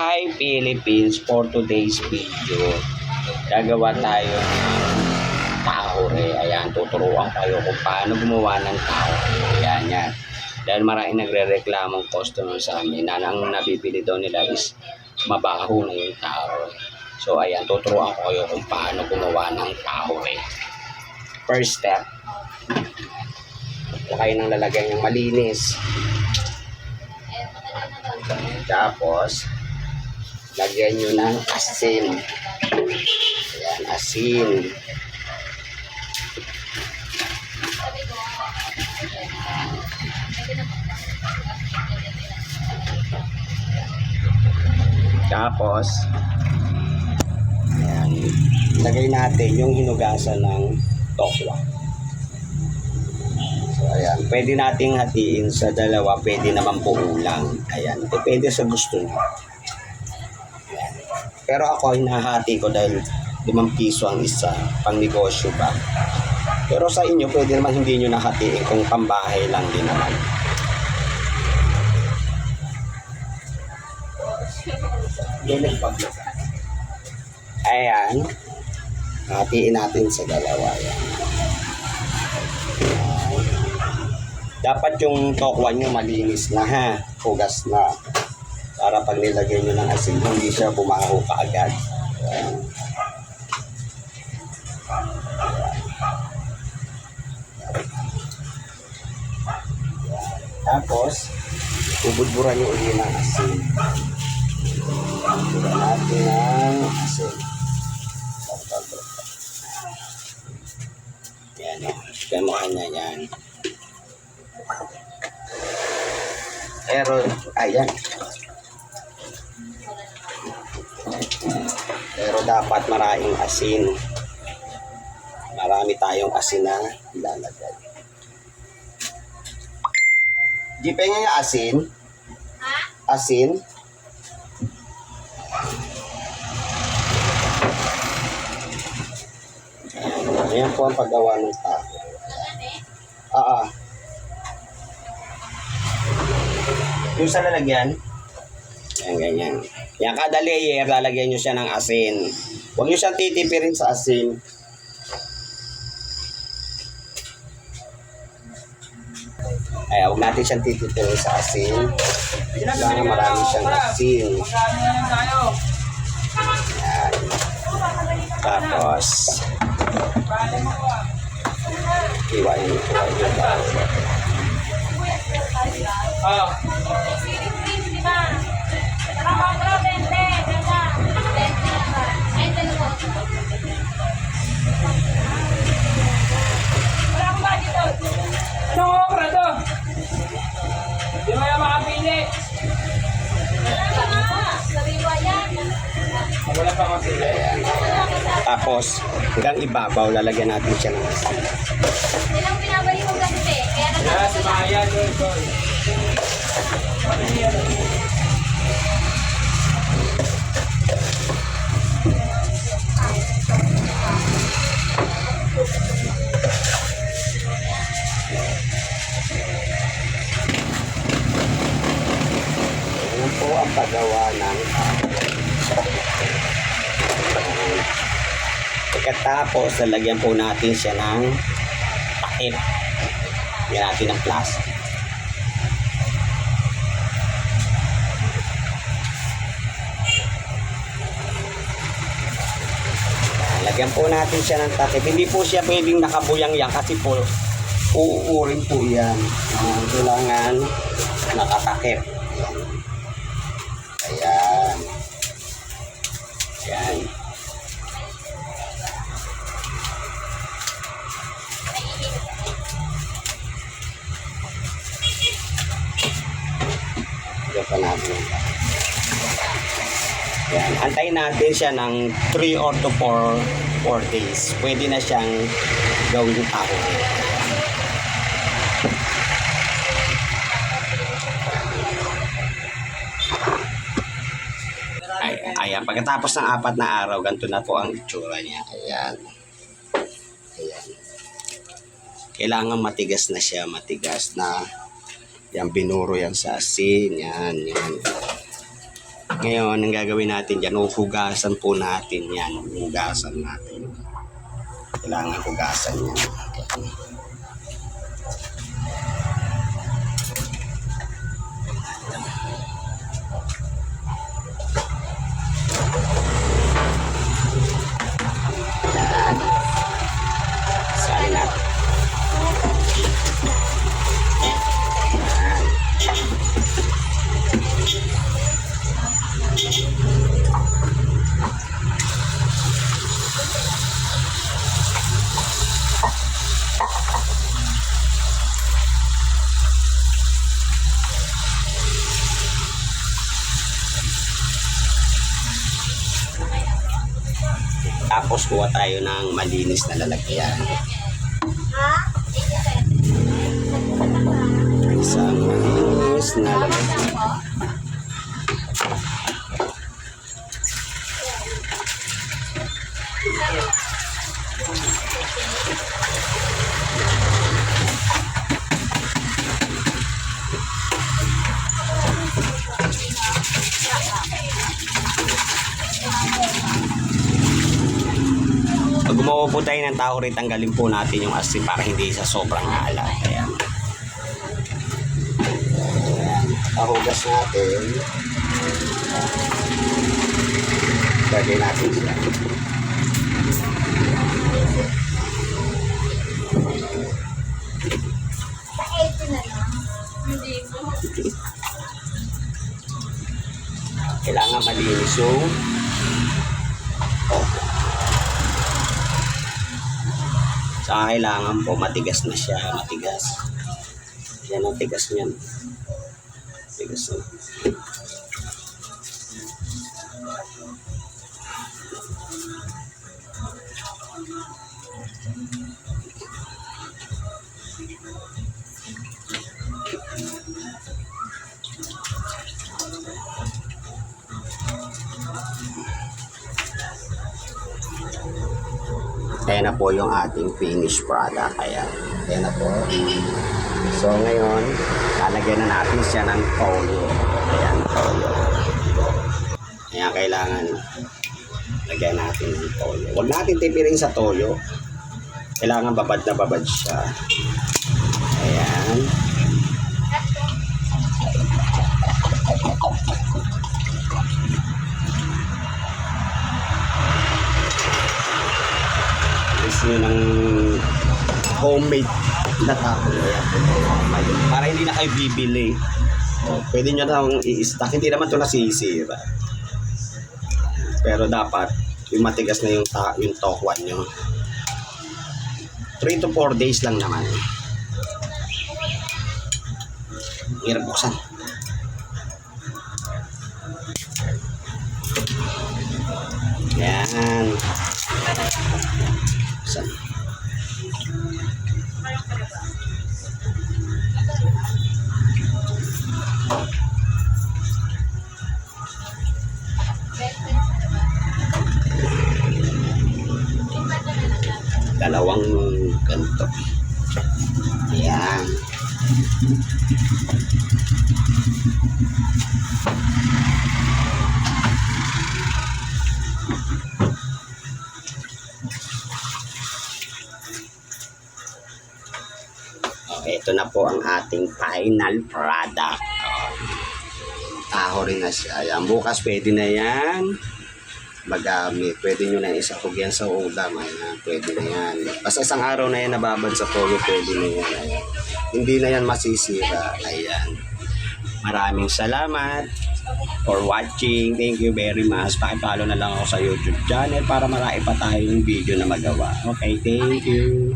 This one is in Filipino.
Hi Philippines, for today's video, gagawa tayo ng tahure. Ayan, tuturuan kayo kung paano gumawa ng tahure. Ayan, yan. Dahil maraming nagre-reklamong customer sa amin na ang nabibili daw nila is mabaho na yung tahure. So ayan, tuturuan ko kayo kung paano gumawa ng tahure. First step, huwag kayo nang lalagyan ng malinis. Tapos, lagyan nyo ng asin. Ayan, asin. Tapos, ayan, lagay natin yung hinugasan ng tokwa. So, ayan, pwede nating hatiin sa dalawa, pwede naman buo lang. Ayan, depende sa gusto nyo. Ayan. Pero ako, hinahati ko dahil 5 piso ang isa, pang negosyo ba. Pero sa inyo, pwede naman hindi nyo nahatiin kung pambahay lang din naman. Ayan, hatiin natin sa dalawa. Ayan. Dapat yung tokwa nyo malinis na ha, hugas na. Para pag nilagay nyo ng asin, hindi siya bumaho kaagad. Ayan. Tapos, bubudburan nyo ulit ng asin. Bubudburan natin ng asin. Yan o, kamuhan na yan. Pero, ayan. Pero dapat maraming asin. Marami tayong asin na ilalagay. Di pa nga asin? Asin? Ayan po ang paggawa ng taho. Yung sa lalagyan, ayan, ganyan. Yan, kada layer, lalagyan nyo siya ng asin. Huwag nyo siyang titipirin sa asin. Ay, huwag natin siyang titipirin sa asin. Kailangan marami siyang asin. Ayan. Tapos, iwain nyo po kayo. Ayan. Tapos, hanggang ibabaw, lalagyan natin siya ng asin. Ilang pinabalik mo kasi, kaya Ayan po ang paggawa ng pagkatapos, lalagyan po natin siya ng takip. Lagyan natin ng plastic. Lagyan po natin siya ng takip. Hindi po siya pwedeng nakabuyang yan kasi po uuurin po yan. Kailangan nakatakip. Ayan. Ayan. Ito pa natin. Ayan. Antayin natin siya ng 3 or to 4 days. Pwede na siyang gawin yung taho. Ayan, pagkatapos ng 4 na araw, ganito na po ang itsura niya. Ayan. Ayan. Kailangan matigas na siya, matigas na. Yan, binuro yan sa asin. Yan, yan. Ngayon, ang gagawin natin dyan, hugasan po natin yan. Hugasan natin. Kailangan hugasan yan. Salin natin. Tapos kuha tayo ng malinis na lalagyan. Isang malinis na lalagyan. Pag gumawa po tayo ng tao rin, tanggalin po natin yung asin para hindi sa sobrang alat. Ayan. Pahugas natin. Lagay natin siya. Kailangan malinis yung saka kailangan po matigas na siya, matigas. Yan ang tigas niyan. Tigas na. Kaya na po yung ating finished product. Kaya na po. So ngayon, lalagyan na natin siya ng toyo. Ayan, toyo. Ayan, kailangan lagyan natin ng toyo. Huwag natin tipirin sa toyo. Kailangan babad na babad siya. Ayan. Nyo ng homemade na tapo. Para hindi na kayo bibili. Pwede nyo na i-stock. Hindi naman ito nasisira. Pero dapat yung matigas na yung tokwan nyo. 3 to 4 days lang naman. Hirap buksan. Yan. Buksan. Dalawang ganito. Ayan. Okay, ito na po ang ating final product. Taho rin na siya. Ayan, bukas pwede na yan magamit. Pwede nyo na isakog yan sa ulam. Ayan, pwede na yan. Basta isang araw na yan nababad sa toyo, pwede na yan. Ayan. Hindi na yan masisira. Ayan. Maraming salamat for watching. Thank you very much. Pakipalo na lang ako sa YouTube channel para marami pa tayong video na magawa. Okay, thank you.